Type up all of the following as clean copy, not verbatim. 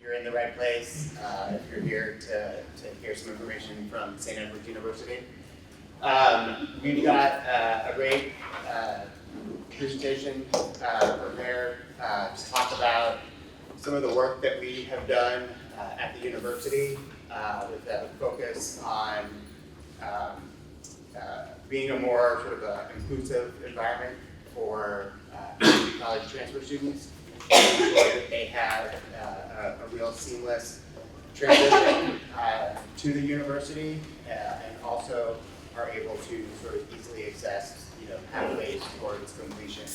you're in the right place. If you're here to hear some information from St. Edward's University. We've got a great presentation prepared to talk about some of the work that we have done at the university with a focus on being a more sort of inclusive environment for college transfer students, so that they have a real seamless transition to the university, and also are able to sort of easily access, pathways towards completion.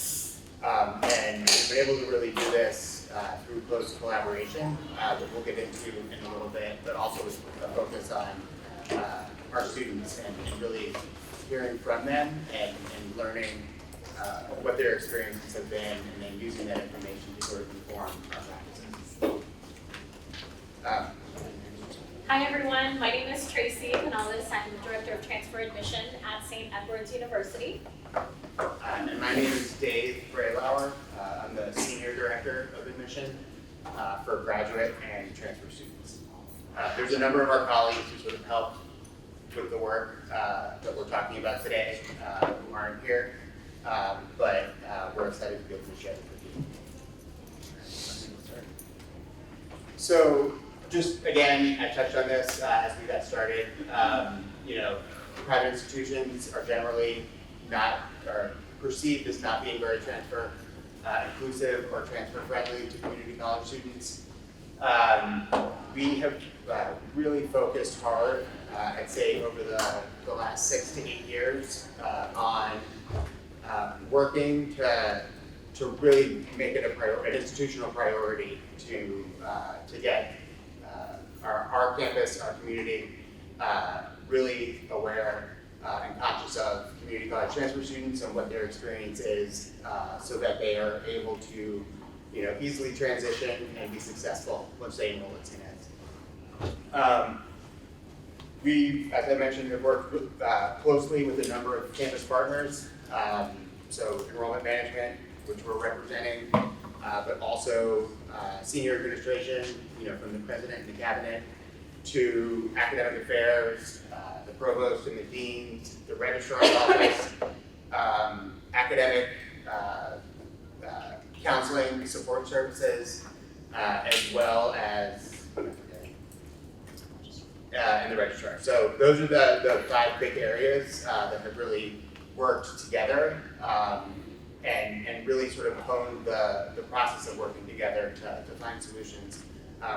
And we've been able to really do this through close collaboration, that we'll get into in a little bit, but also with a focus on our students and really hearing from them and learning what their experiences have been, and then using that information to sort of inform our practices. Hi everyone, my name is Tracy Canales. I'm the Director of Transfer Admission at St. Edward's University. And my name is Dave Bralower. I'm the Senior Director of Admission for graduate and transfer students. There's a number of our colleagues who sort of helped with the work that we're talking about today who aren't here, but we're excited to be able to share it with you. So just again, I touched on this as we got started. Private institutions are generally are perceived as not being very transfer inclusive or transfer friendly to community college students. We have really focused hard, I'd say over the last 6 to 8 years, on working to really make it an institutional priority to get our campus, our community, really aware and conscious of community college transfer students and what their experience is, so that they are able to, easily transition and be successful once they enroll at St. Ed's. We, as I mentioned, have worked closely with a number of campus partners, so enrollment management, which we're representing, but also senior administration, from the president and the cabinet, to academic affairs, the provost and the deans, the registrar's office, academic counseling support services, as well as, and the registrar. So those are the 5 big areas that have really worked together and really sort of honed the process of working together to find solutions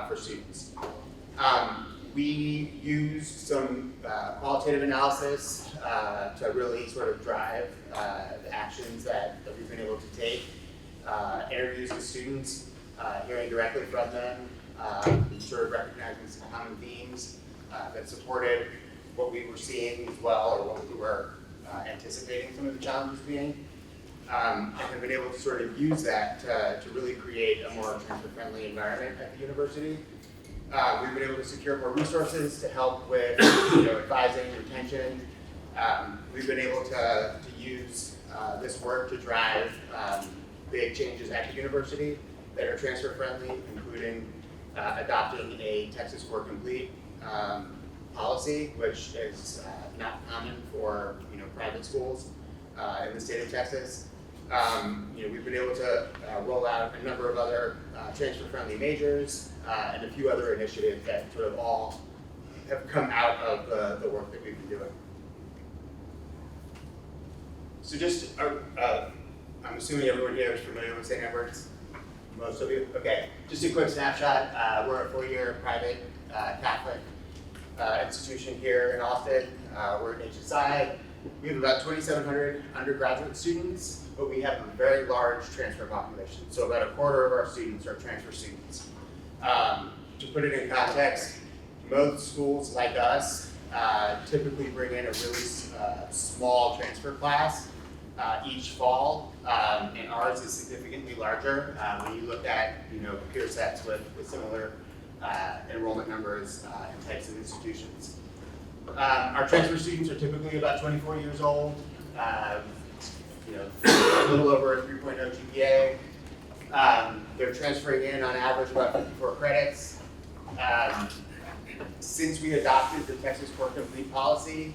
for students. We used some qualitative analysis to really sort of drive the actions that we've been able to take. Interviews with students, hearing directly from them, sort of recognizing some common themes that supported what we were seeing as well, or what we were anticipating some of the challenges being. And have been able to sort of use that to really create a more transfer-friendly environment at the university. We've been able to secure more resources to help with advising, retention. We've been able to use this work to drive big changes at the university that are transfer-friendly, including adopting a Texas Core Complete policy, which is not common for private schools in the state of Texas. We've been able to roll out a number of other transfer-friendly majors and a few other initiatives that sort of all have come out of the work that we've been doing. So just, I'm assuming everyone here is familiar with St. Edward's? Most of you? Okay, just a quick snapshot. We're a 4-year private Catholic institution here in Austin. We're an HSI. We have about 2,700 undergraduate students, but we have a very large transfer population. So about a quarter of our students are transfer students. To put it in context, most schools like us typically bring in a really small transfer class each fall, and ours is significantly larger when you look at peer sets with similar enrollment numbers and types of institutions. Our transfer students are typically about 24 years old, a little over a 3.0 GPA. They're transferring in on average about 54 credits. Since we adopted the Texas Core Complete policy,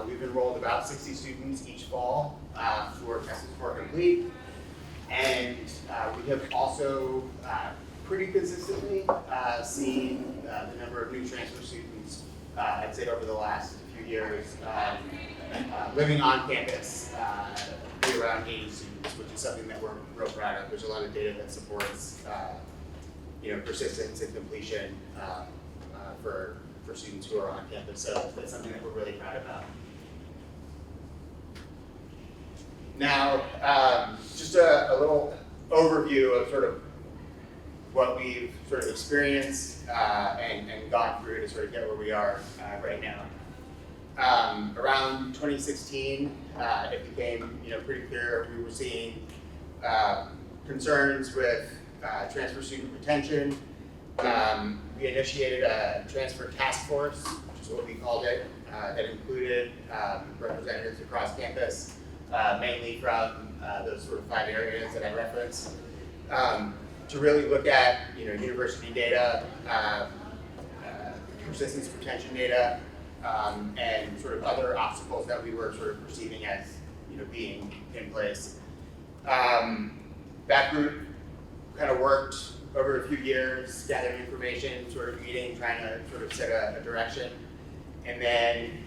we've enrolled about 60 students each fall for Texas Core Complete. And we have also pretty consistently seen the number of new transfer students, I'd say over the last few years, living on campus, be around 80 students, which is something that we're real proud of. There's a lot of data that supports persistence and completion for students who are on campus. So that's something that we're really proud about. Now, just a little overview of sort of what we've sort of experienced and gone through to sort of get where we are right now. Around 2016, it became pretty clear we were seeing concerns with transfer student retention. We initiated a transfer task force, which is what we called it, that included representatives across campus, mainly from those sort of 5 areas that I referenced, to really look at university data, persistence retention data, and sort of other obstacles that we were sort of perceiving as being in place. That group kind of worked over a few years, gathering information, sort of meeting, trying to sort of set a direction. And then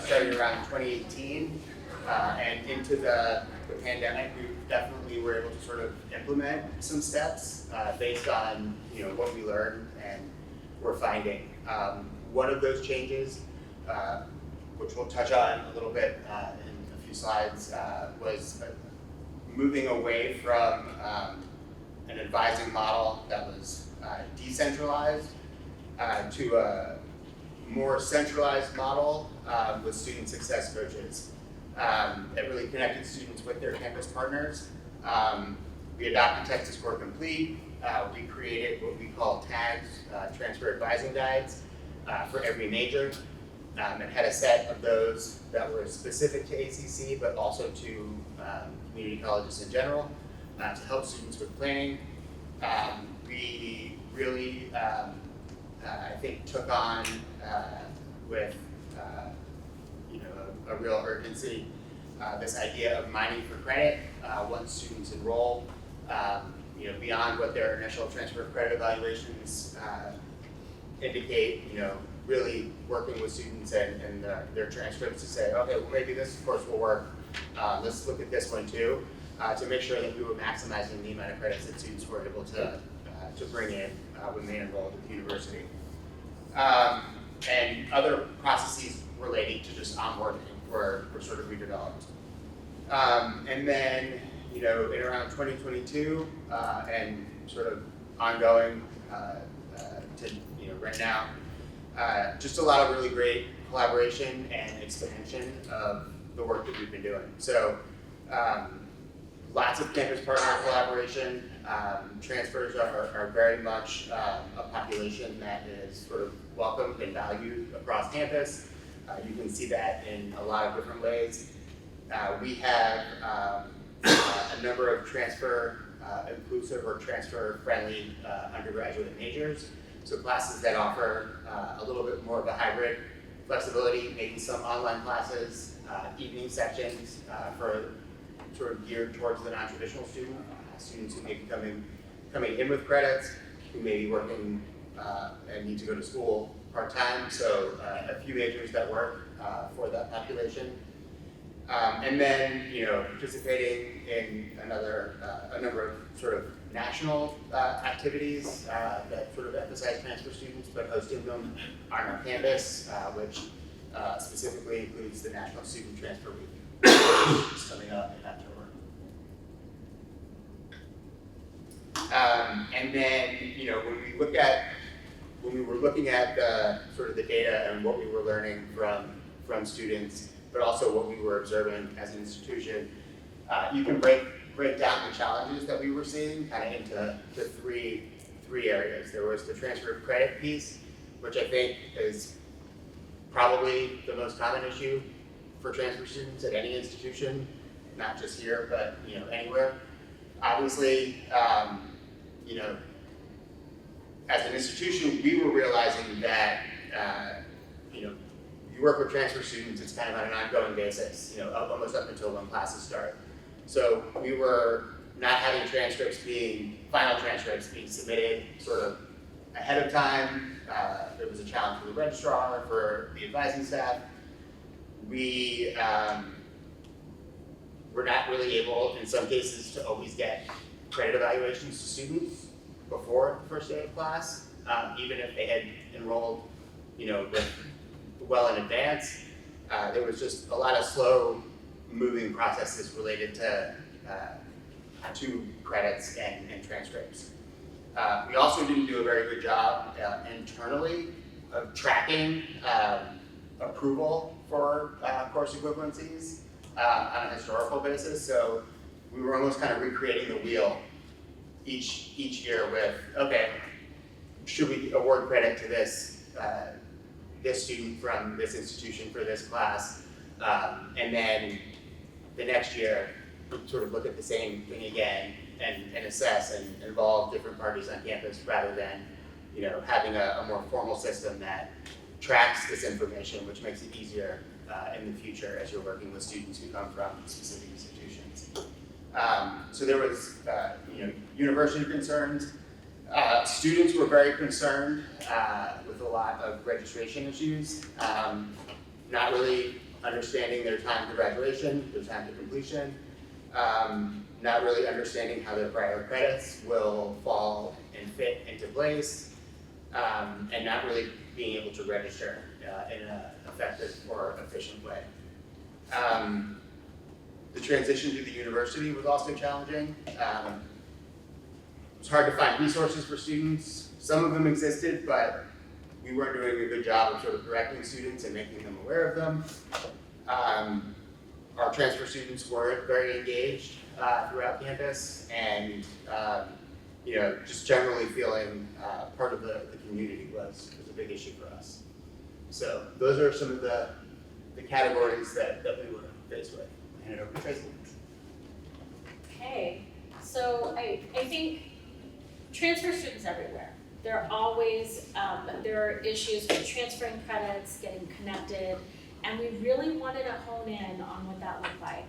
starting around 2018 and into the pandemic, we definitely were able to sort of implement some steps based on what we learned and we're finding. One of those changes, which we'll touch on a little bit in a few slides, was moving away from an advising model that was decentralized to a more centralized model with student success coaches that really connected students with their campus partners. We adopted Texas Core Complete. We created what we call tags, transfer advising guides for every major, and had a set of those that were specific to ACC, but also to community colleges in general, to help students with planning. We really, I think, took on with a real urgency this idea of mining for credit once students enroll, beyond what their initial transfer credit evaluations indicate. Really working with students and their transcripts to say, okay, well maybe this course will work. Let's look at this one too, to make sure that we were maximizing the amount of credits that students were able to bring in when they enrolled at the university. And other processes relating to just onboarding were sort of redeveloped. And then, in around 2022 and sort of ongoing to right now, just a lot of really great collaboration and expansion of the work that we've been doing. So lots of campus partner collaboration. Transfers are very much a population that is sort of welcomed and valued across campus. You can see that in a lot of different ways. We have a number of transfer inclusive or transfer friendly undergraduate majors. So classes that offer a little bit more of a hybrid flexibility, maybe some online classes, evening sections for sort of geared towards the non-traditional student, students who may be coming in with credits, who may be working and need to go to school part-time. So a few majors that work for that population. And then, participating in a number of sort of national activities that sort of emphasize transfer students, but hosting them on our campus, which specifically includes the National Student Transfer Week, which is coming up in October. And then, when we were looking at sort of the data and what we were learning from students, but also what we were observing as an institution, you can break down the challenges that we were seeing kind of into three areas. There was the transfer of credit piece, which I think is probably the most common issue for transfer students at any institution, not just here, but as an institution, we were realizing that, you work with transfer students, it's kind of on an ongoing basis, almost up until when classes start. So we were not having final transcripts being submitted sort of ahead of time. There was a challenge for the registrar, for the advising staff. We were not really able, in some cases, to always get credit evaluations to students before the first day of class, even if they had enrolled, well in advance. There was just a lot of slow moving processes related to credits and transcripts. We also didn't do a very good job internally of tracking approval for course equivalencies on a historical basis. So we were almost kind of recreating the wheel each year with, okay, should we award credit to this student from this institution for this class? And then the next year, we sort of look at the same thing again and assess and involve different parties on campus rather than, having a more formal system that tracks this information, which makes it easier in the future as you're working with students who come from specific institutions. So there was, university concerns. Students were very concerned with a lot of registration issues, not really understanding their time to graduation, their time to completion, not really understanding how their prior credits will fall and fit into place, and not really being able to register in an effective or efficient way. The transition to the university was also challenging. It was hard to find resources for students. Some of them existed, but we weren't doing a good job of sort of directing students and making them aware of them. Our transfer students weren't very engaged throughout campus, and just generally feeling part of the community was a big issue for us. So those are some of the categories that we were faced with. I'll hand it over to Tracy. Okay, so I think transfer students everywhere. There are issues with transferring credits, getting connected, and we really wanted to hone in on what that looked like.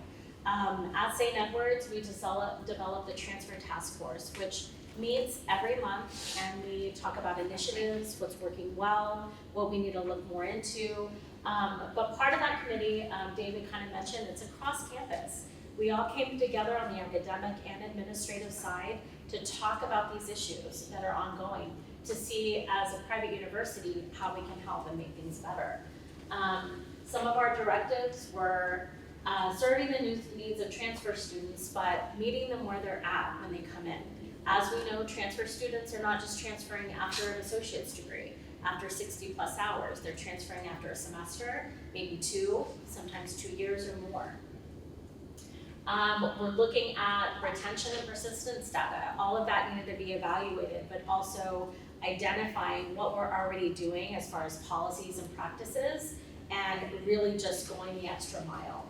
At St. Edward's, we developed the Transfer Task Force, which meets every month, and we talk about initiatives, what's working well, what we need to look more into. But part of that committee, David kind of mentioned, it's across campus. We all came together on the academic and administrative side to talk about these issues that are ongoing, to see as a private university how we can help and make things better. Some of our directives were serving the needs of transfer students, but meeting them where they're at when they come in. As we know, transfer students are not just transferring after an associate's degree, after 60 plus hours. They're transferring after a semester, maybe 2, sometimes 2 years or more. We're looking at retention and persistence data. All of that needed to be evaluated, but also identifying what we're already doing as far as policies and practices, and really just going the extra mile.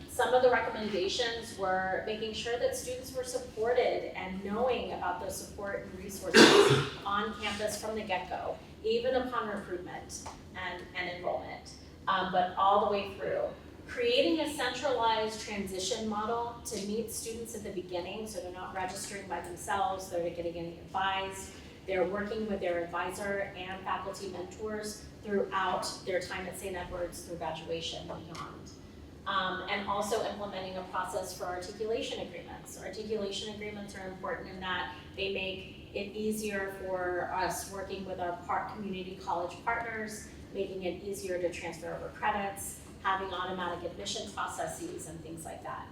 Some of the recommendations were making sure that students were supported and knowing about those support and resources on campus from the get-go, even upon recruitment and enrollment, but all the way through. Creating a centralized transition model to meet students at the beginning, so they're not registering by themselves, they're getting advised, they're working with their advisor and faculty mentors throughout their time at St. Edward's through graduation and beyond. And also implementing a process for articulation agreements. Articulation agreements are important in that they make it easier for us working with our community college partners, making it easier to transfer over credits, having automatic admission processes and things like that.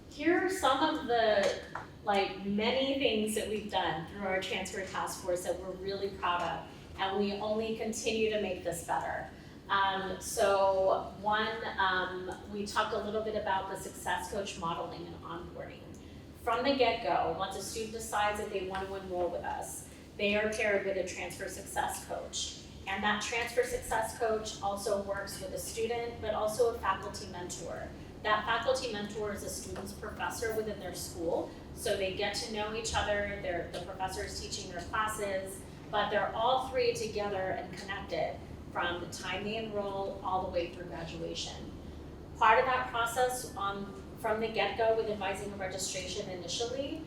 Here are some of the many things that we've done through our Transfer Task Force that we're really proud of, and we only continue to make this better. We talked a little bit about the success coach modeling and onboarding. From the get-go, once a student decides that they want to enroll with us, they are paired with a transfer success coach. And that transfer success coach also works with a student, but also a faculty mentor, that faculty mentor is a student's professor within their school, so they get to know each other, the professor is teaching their classes, but they're all three together and connected from the time they enroll all the way through graduation. Part of that process from the get-go with advising a registration initially,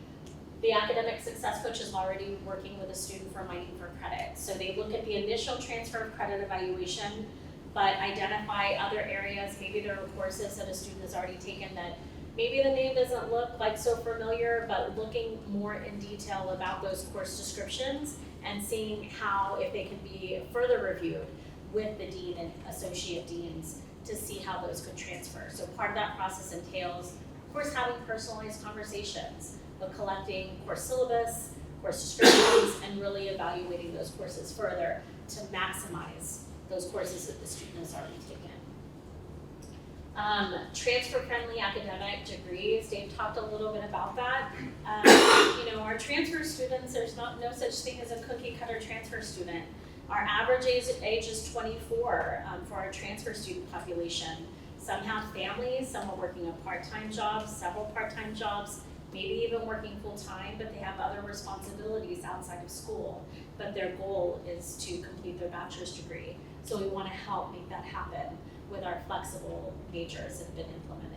the academic success coach is already working with a student for mining for credit. So they look at the initial transfer of credit evaluation, but identify other areas, maybe there are courses that a student has already taken that maybe the name doesn't look like so familiar, but looking more in detail about those course descriptions and seeing how, if they can be further reviewed with the dean and associate deans to see how those could transfer. So part of that process entails, of course, having personalized conversations, but collecting course syllabus, course descriptions, and really evaluating those courses further to maximize those courses that the student has already taken. Transfer-friendly academic degrees, Dave talked a little bit about that. Our transfer students, there's no such thing as a cookie-cutter transfer student. Our average age is 24 for our transfer student population. Some have families, some are working a part-time job, several part-time jobs, maybe even working full-time, but they have other responsibilities outside of school. But their goal is to complete their bachelor's degree. So we want to help make that happen with our flexible majors that have been implemented.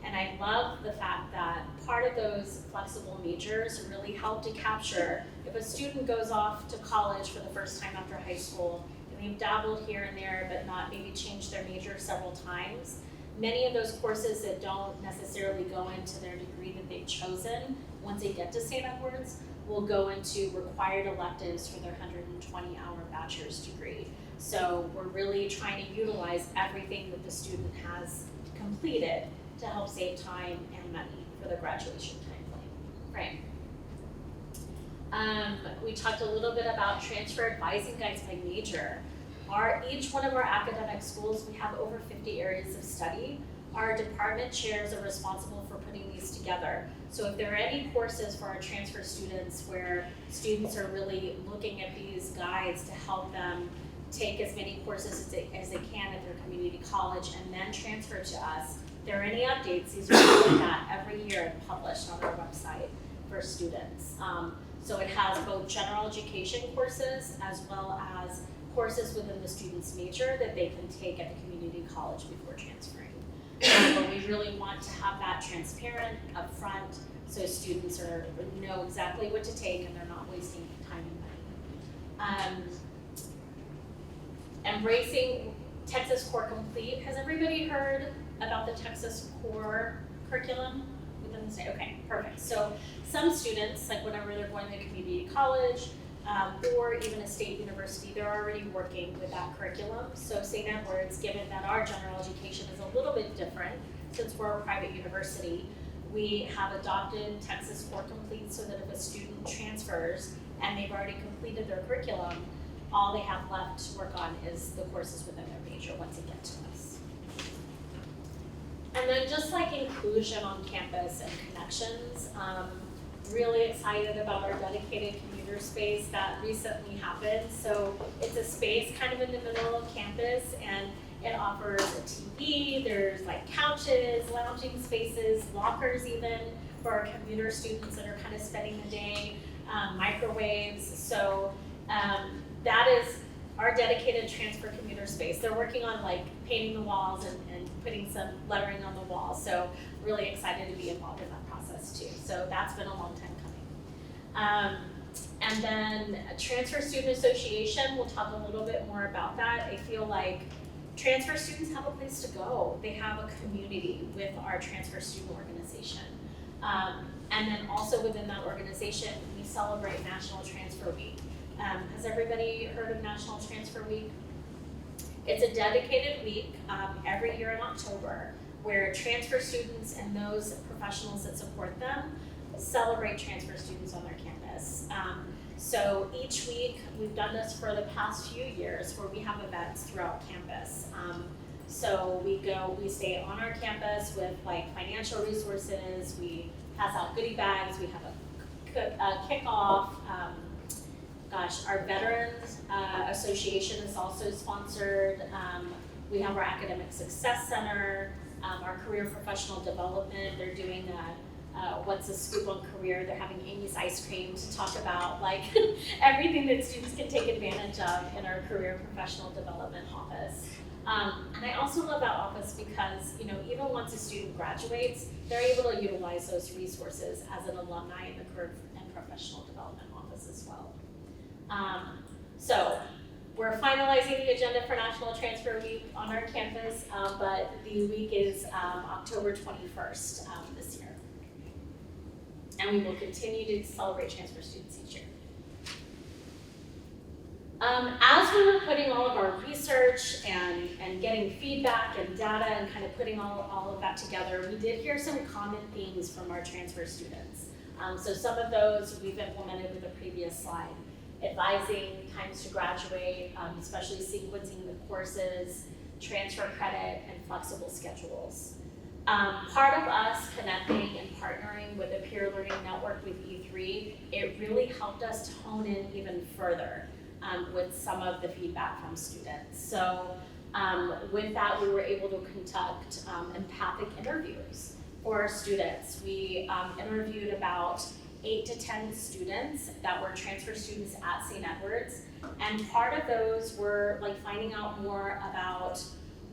And I love the fact that part of those flexible majors really help to capture, if a student goes off to college for the first time after high school, and they've dabbled here and there, but not maybe changed their major several times, many of those courses that don't necessarily go into their degree that they've chosen, once they get to St. Edward's, will go into required electives for their 120-hour bachelor's degree. So we're really trying to utilize everything that the student has completed to help save time and money for the graduation timeframe. We talked a little bit about transfer advising guides by major. Each one of our academic schools, we have over 50 areas of study. Our department chairs are responsible for putting these together. So if there are any courses for our transfer students where students are really looking at these guides to help them take as many courses as they can at their community college and then transfer to us, if there are any updates, these are looked at every year and published on our website for students. So it has both general education courses as well as courses within the student's major that they can take at the community college before transferring. So we really want to have that transparent upfront so students know exactly what to take and they're not wasting time and money. Embracing Texas Core Complete. Has everybody heard about the Texas Core curriculum within the state? Okay, perfect. So some students, like whenever they're going to community college or even a state university, they're already working with that curriculum. So St. Edward's, given that our general education is a little bit different since we're a private university, we have adopted Texas Core Complete so that if a student transfers and they've already completed their curriculum, all they have left to work on is the courses within their major once they get to us. And then just like inclusion on campus and connections, really excited about our dedicated commuter space that recently happened. So it's a space kind of in the middle of campus and it offers a TV, there's like couches, lounging spaces, lockers even for our commuter students that are kind of spending the day, microwaves. So that is our dedicated transfer commuter space. They're working on like painting the walls and putting some lettering on the walls. So really excited to be involved in that process too. So that's been a long time coming. And then Transfer Student Association, we'll talk a little bit more about that. I feel like transfer students have a place to go. They have a community with our transfer student organization. And then also within that organization, we celebrate National Transfer Week. Has everybody heard of National Transfer Week? It's a dedicated week every year in October where transfer students and those professionals that support them celebrate transfer students on their campus. So each week, we've done this for the past few years where we have events throughout campus. So we stay on our campus with like financial resources, we pass out goodie bags, we have a kickoff. Our Veterans Association is also sponsored. We have our Academic Success Center, our Career career professional development. They're doing What's a Scoop on Career. They're having Amy's Ice Cream to talk about like everything that students can take advantage of in our career professional development office. And I also love that office because, you know, even once a student graduates, they're able to utilize those resources as an alumni in the career and professional development office as well. So we're finalizing the agenda for National Transfer Week on our campus, but the week is October 21st this year. And we will continue to celebrate transfer students each year. As we were putting all of our research and getting feedback and data and kind of putting all of that together, we did hear some common themes from our transfer students. So some of those we've implemented with the previous slide. Advising times to graduate, especially sequencing the courses, transfer credit, and flexible schedules. Part of us connecting and partnering with a peer learning network with E3, it really helped us to hone in even further with some of the feedback from students. So with that, we were able to conduct empathic interviews for our students. We interviewed about 8 to 10 students that were transfer students at St. Edward's, and part of those were like finding out more about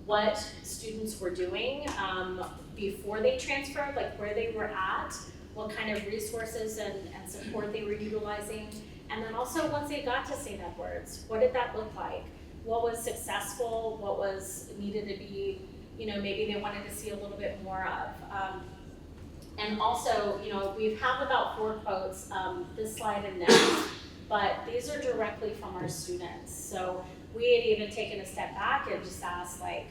what students were doing before they transferred, like where they were at, what kind of resources and support they were utilizing, and then also once they got to St. Edward's, what did that look like? What was successful? What was needed to be, you know, maybe they wanted to see a little bit more of. And also, you know, we have about 4 quotes, this slide and next, but these are directly from our students. So we had even taken a step back and just asked, like,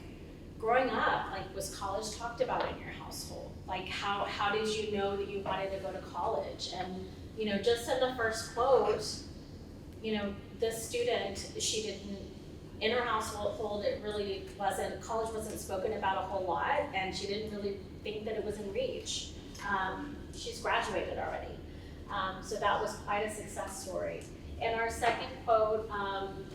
growing up, like, was college talked about in your household? Like, how did you know that you wanted to go to college? And, you know, just in the first quote, you know, this student, she didn't, in her household, it really wasn't, college wasn't spoken about a whole lot, and she didn't really think that it was in reach. She's graduated already. So that was quite a success story. In our second quote,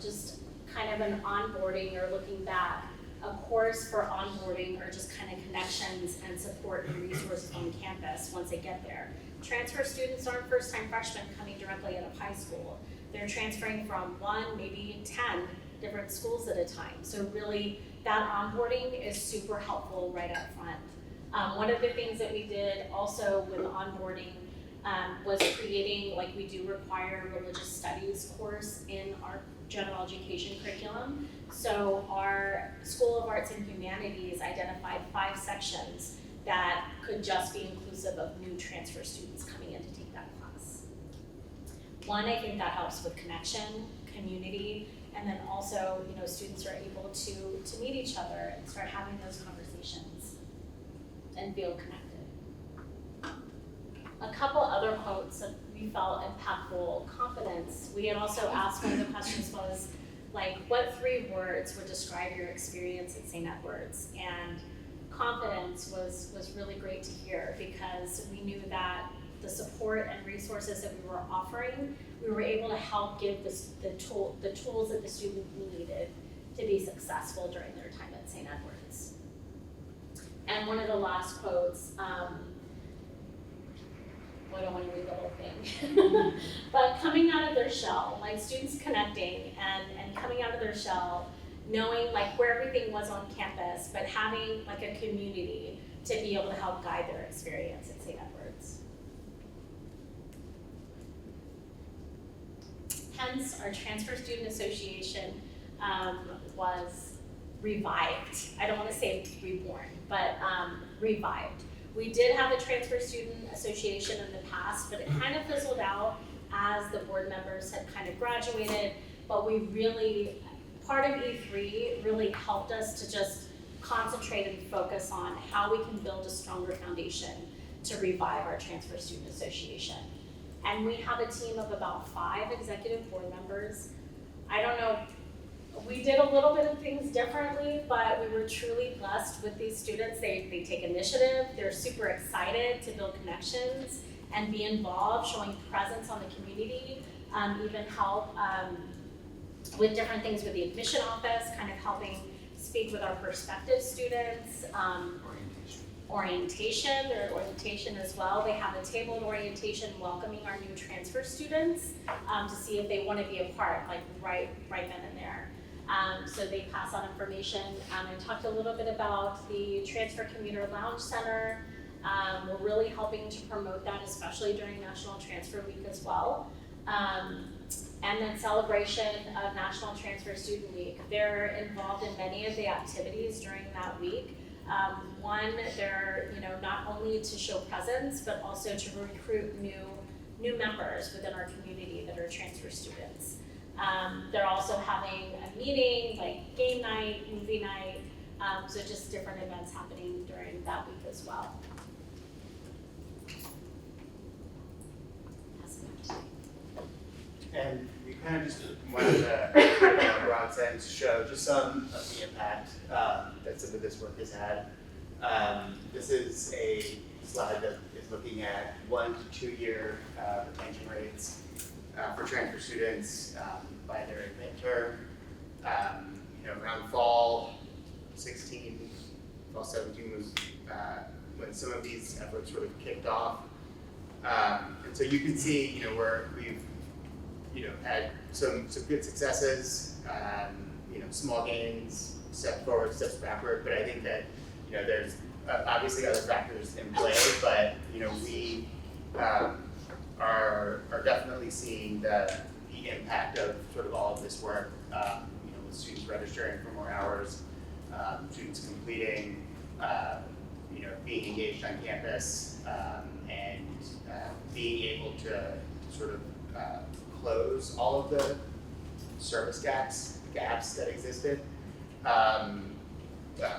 just kind of an onboarding or looking back, a course for onboarding or just kind of connections and support and resources on campus once they get there. Transfer students aren't first-time freshmen coming directly out of high school. They're transferring from 1, maybe 10 different schools at a time. So really, that onboarding is super helpful right up front. One of the things that we did also with onboarding was creating, like we do require a religious studies course in our general education curriculum. So our School of Arts and Humanities identified 5 sections that could just be inclusive of new transfer students coming in to take that class. One, I think that helps with connection, community, and then also, you know, students are able to meet each other and start having those conversations and feel connected. A couple other quotes that we felt impactful. Confidence. We had also asked, one of the questions was, like, what 3 words would describe your experience at St. Edward's? And confidence was really great to hear because we knew that the support and resources that we were offering, we were able to help give the tools that the student needed to be successful during their time at St. Edward's. And one of the last quotes, I don't want to read the whole thing, but coming out of their shell, like students connecting and coming out of their shell, knowing like where everything was on campus, but having like a community to be able to help guide their experience at St. Edward's. Hence, our Transfer Student Association was revived. I don't want to say reborn, but revived. We did have a Transfer Student Association in the past, but it kind of fizzled out as the board members had kind of graduated, but we really, part of E3 really helped us to just concentrate and focus on how we can build a stronger foundation to revive our Transfer Student Association. And we have a team of about 5 executive board members. I don't know, we did a little bit of things differently, but we were truly blessed with these students. They take initiative, they're super excited to build connections and be involved, showing presence on the community, even help with different things with the admission office, kind of helping speak with our prospective students. orientation, their orientation as well. They have a table at orientation welcoming our new transfer students to see if they want to be a part, like right then and there. So they pass on information. I talked a little bit about the Transfer Commuter Lounge Center. We're really helping to promote that, especially during National Transfer Week as well. And then celebration of National Transfer Student Week. They're involved in many of the activities during that week. One, they're not only to show presence, but also to recruit new members within our community that are transfer students. They're also having a meeting, like game night, movie night, so just different events happening during that week as well. And we kind of just wanted to, in a broad sense, show just some of the impact that some of this work has had. This is a slide that is looking at 1 to 2 year retention rates for transfer students by their midterm. Around fall 16, fall 17 was when some of these efforts sort of kicked off. And so you can see, we've had some good successes, small gains, steps forward, steps backward, but I think that, there's obviously other factors in play, but, we are definitely seeing the impact of sort of all of this work, with students registering for more hours, students completing, being engaged on campus, and being able to sort of close all of the service gaps that existed,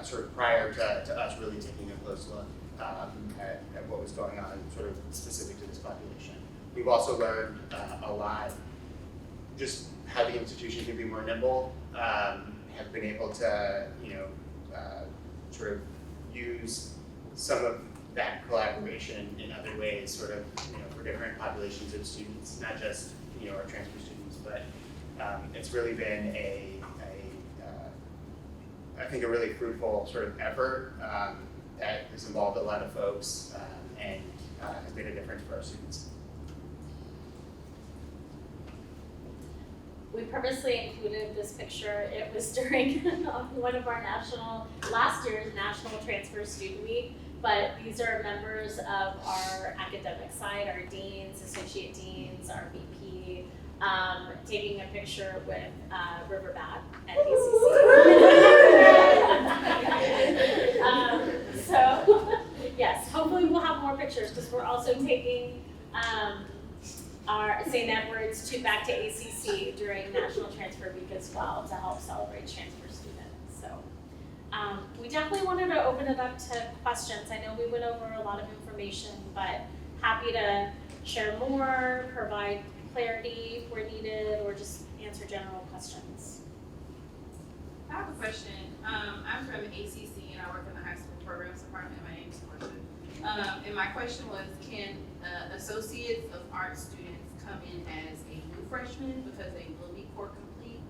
sort of prior to us really taking a close look at what was going on sort of specific to this population. We've also learned a lot, just how the institution can be more nimble, have been able to, sort of use some of that collaboration in other ways, sort of, for different populations of students, not just, our transfer students, but it's really been I think a really fruitful sort of effort that has involved a lot of folks and has made a difference for our students. We purposely included this picture. It was during one of our last year's National Transfer Student Week, but these are members of our academic side, our deans, associate deans, our VP, taking a picture with Riverbat at ACC. So yes, hopefully we'll have more pictures because we're also taking our St. Edward's back to ACC during National Transfer Week as well to help celebrate transfer students. So we definitely wanted to open it up to questions. I know we went over a lot of information, but happy to share more, provide clarity where needed, or just answer general questions. I have a question. I'm from ACC and I work in the high school programs department. My name is Portia. And my question was, can associates of art students come in as a new freshman because they will be core complete,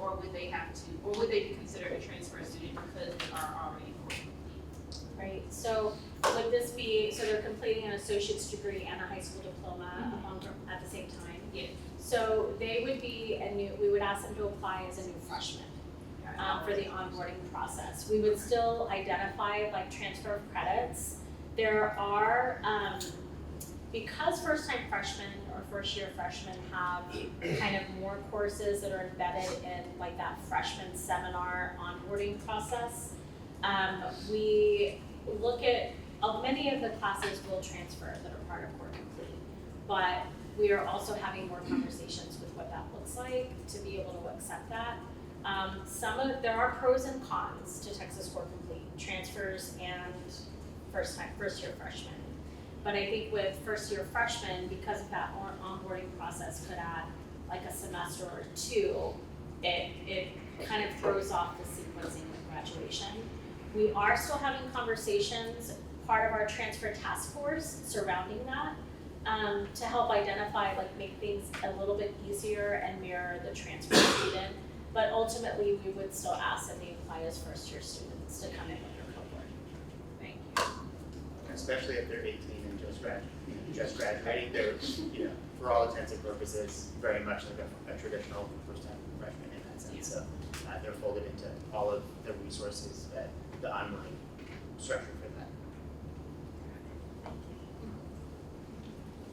or would they have to, or would they be considered a transfer student because they are already core complete? Right. So would this be, so they're completing an associate's degree and a high school diploma at the same time? Yes. So they would be we would ask them to apply as a new freshman for the onboarding process. We would still identify like transfer of credits. There are, because first-time freshmen or first-year freshmen have kind of more courses that are embedded in like that freshman seminar onboarding process, we look at, many of the classes will transfer that are part of Core Complete, but we are also having more conversations with what that looks like to be able to accept that. There are pros and cons to Texas Core Complete, transfers and first-year freshmen. But I think with first-year freshmen, because of that onboarding process could add like a semester or two, it kind of throws off the sequencing of graduation. We are still having conversations, part of our transfer task force surrounding that, to help identify, like make things a little bit easier and mirror the transfer student. But ultimately, we would still ask that they apply as first-year students to come in with especially if they're 18 and just graduating, they're, for all intents and purposes, very much like a traditional first-time freshman in that sense. So they're folded into all of the resources that the online structure for that.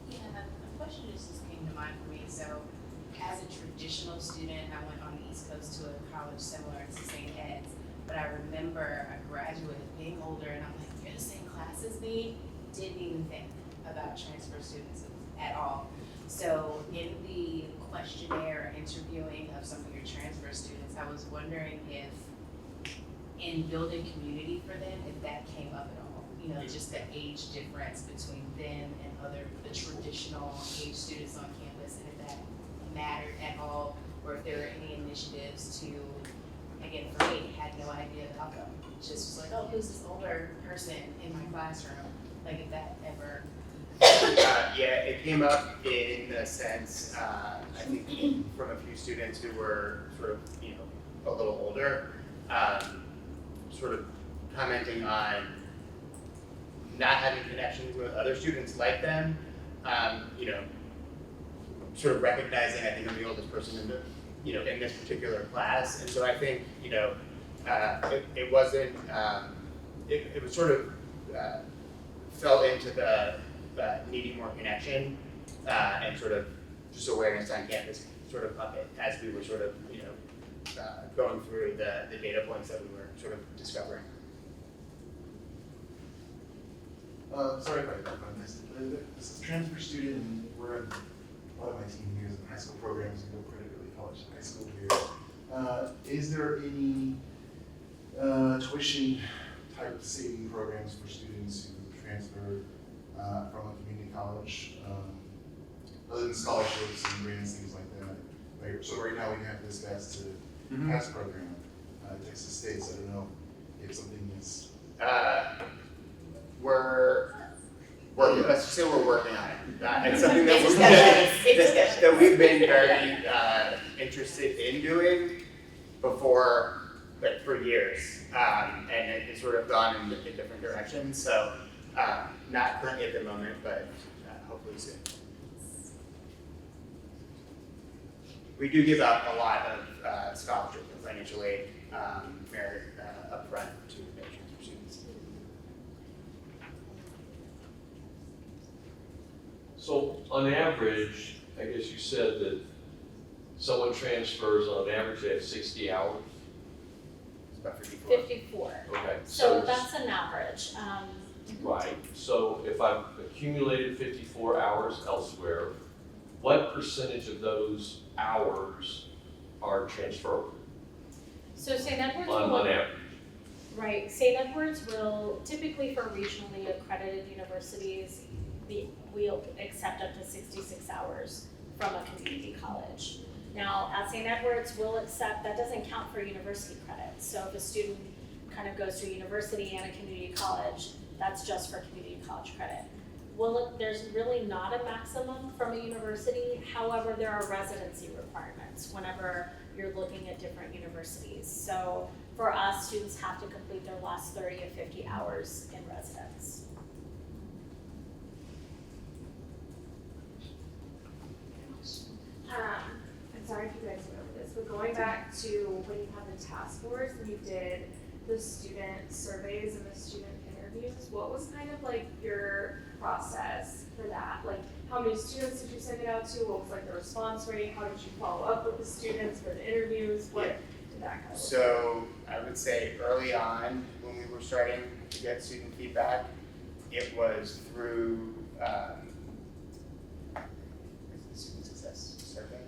Yeah, a question just came to mind for me. So, as a traditional student, I went on the East Coast to a college similar to St. Ed's. But I remember a graduate being older, and I'm like, "You're the same class as me." Didn't even think about transfer students at all. So, in the questionnaire interviewing of some of your transfer students, I was wondering if, in building community for them, if that came up at all. Just the age difference between them and the traditional age students on campus, and if that mattered at all, or if there were any initiatives to, again, for me, had no idea about them. Just was like, oh, who's this older person in my classroom? Like, if that ever. Yeah, it came up in a sense, I think from a few students who were sort of, a little older, sort of commenting on not having connections with other students like them, sort of recognizing, I think I'm the oldest person in the, in this particular class. And so I think, it wasn't, it was sort of fell into the needing more connection and sort of just awareness on campus sort of bucket as we were sort of, going through the data points that we were sort of discovering. Sorry if I missed it. This is a transfer student, and we're in a lot of my team here is in high school programs, and no credit really college to high school here. Is there any tuition type saving programs for students who transfer from a community college, other than scholarships and grants, things like that? Right, so right now we have this Fast to Pass program at Texas State, so I don't know if something is. Let's just say we're working on it. It's something that we've been very interested in doing before, like for years, and it's sort of gone in different directions. So not currently at the moment, but hopefully soon. We do give out a lot of scholarship and financial aid merit upfront to the transfer students. So on average, I guess you said that someone transfers on average they have 60 hours? It's about 54. 54. Okay. So that's an average. Right, so if I've accumulated 54 hours elsewhere, what percentage of those hours are transferable So St. Edward's on will, average? right, St. Edward's will, typically for regionally accredited universities, we'll accept up to 66 hours from a community college. Now, at St. Edward's, we'll accept, that doesn't count for university credits. So if a student kind of goes to a university and a community college, that's just for community college credit. Well, there's really not a maximum from a university. However, there are residency requirements whenever you're looking at different universities. So for us, students have to complete their last 30 to 50 hours in residence. I'm sorry if you guys went over this, but going back to when you had the task force and you did the student surveys and the student interviews, what was kind of like your process for that? Like, how many students did you send it out to? What was like the response rate? How did you follow up with the students for the interviews? What did that kind of look So I would say early on, when we were starting to get student feedback, it was through student success survey.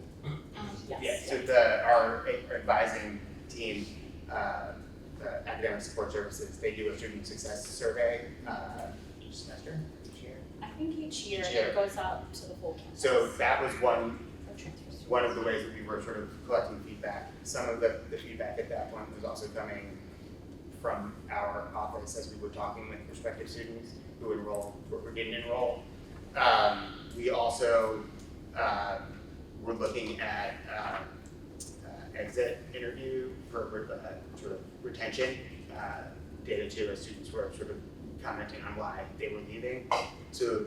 Yes. Yeah, so our advising team, the academic support services, they do a student success survey each semester, each year. I think each year Each year. it goes out to the whole campus. So that was one for transfer students. of the ways that we were sort of collecting feedback. Some of the feedback at that point was also coming from our office as we were talking with prospective students who enrolled or didn't enroll. We also were looking at exit interview for sort of retention data too, as students were sort of commenting on why they were leaving. So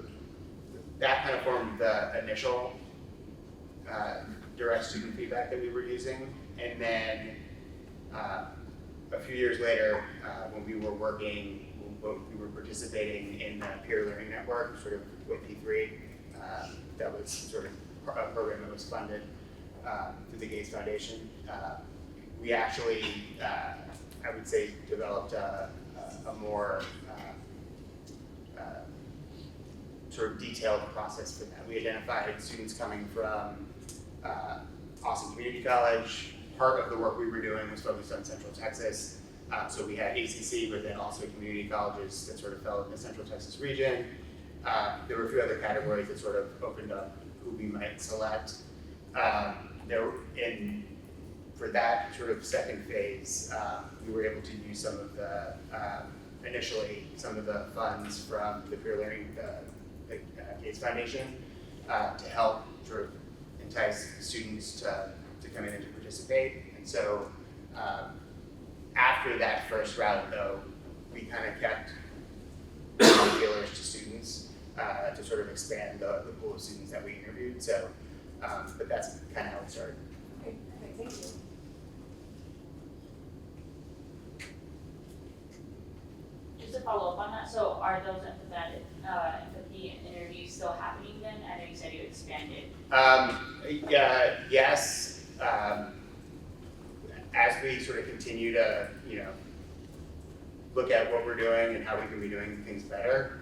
that kind of formed the initial direct student feedback that we were using. And then a few years later, when we were participating in the peer learning network, sort of with P3, that was sort of a program that was funded through the Gates Foundation. We actually, I would say, developed a more sort of detailed process for that. We identified students coming from Austin Community College. Part of the work we were doing was focused on Central Texas. So we had ACC, but then also community colleges that sort of fell in the Central Texas region. There were a few other categories that sort of opened up who we might select. For that sort of second phase, we were able to use some of the, initially, some of the funds from the peer learning, the Gates Foundation, to help sort of entice students to come in and to participate. And so after that first round, though, we kind of kept feelers to students to sort of expand the pool of students that we interviewed. So, but that's kind of how it started. Okay, thank you. Just to follow up on that, so are those empathy interviews still happening then? I know you said you expanded. Yes. As we sort of continue to, look at what we're doing and how we can be doing things better,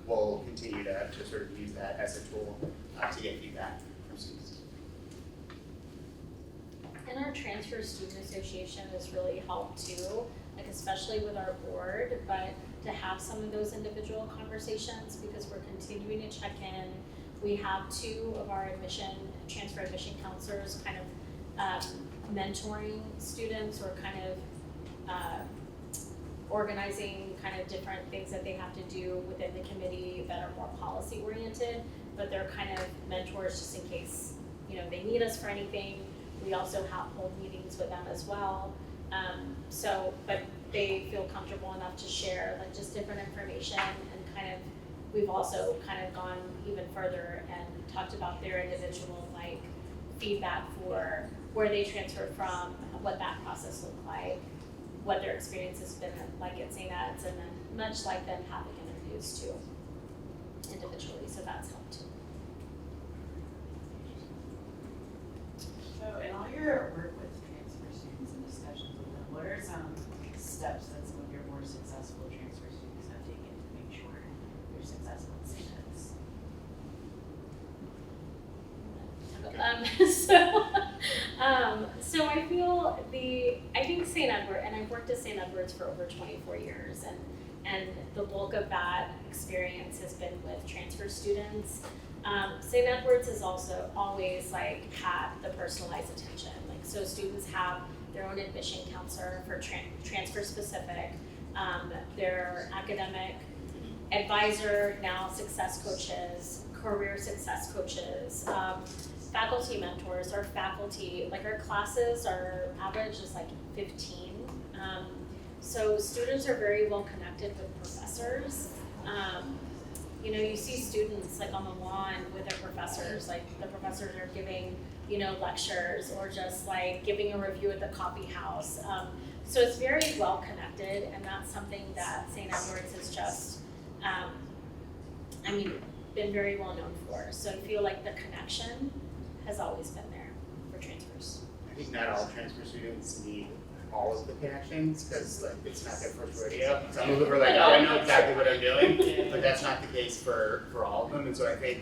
we'll continue to sort of use that as a tool to get feedback from students. And our Transfer Student Association has really helped too, like especially with our board, but to have some of those individual conversations because we're continuing to check in. We have 2 of our transfer admission counselors kind of mentoring students or kind of organizing kind of different things that they have to do within the committee that are more policy oriented, but they're kind of mentors just in case, they need us for anything. We also hold meetings with them as well. But they feel comfortable enough to share like just different information and kind of, we've also kind of gone even further and talked about their individual like feedback for where they transferred from, what that process looked like, what their experience has been like at St. Ed's, and then much like them having interviews too, individually, so that's helped too. So in all your work with transfer students and discussions with them, what are some steps that some of your more successful transfer students have taken to make sure they're successful at St. Ed's? So I feel I think St. Edward, and I've worked at St. Edward's for over 24 years, and the bulk of that experience has been with transfer students. St. Edward's has also always like had the personalized attention. Like so students have their own admission counselor for transfer specific, their academic advisor, now success coaches, career success coaches, faculty mentors. Our faculty, like our classes, our average is like 15. So students are very well connected with professors. You see students like on the lawn with their professors, like the professors are giving, lectures or just like giving a review at the coffee house. So it's very well connected, and that's something that St. Edward's has just, been very well known for. So I feel like the connection has always been there for transfers. I think not all transfer students need all of the connections because like it's not their first rodeo. Some of them are like, oh, I know exactly what I'm doing, but that's not the case for all of them. And so I think,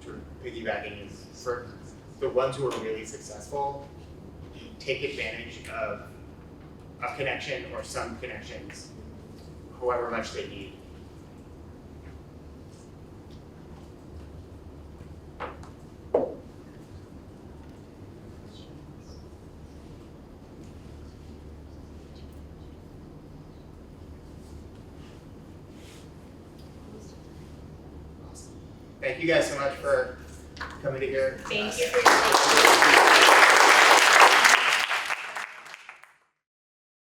sort of piggybacking is for the ones who are really successful, take advantage of a connection or some connections, however much they need. Thank you guys so much for coming to here. Thank you for your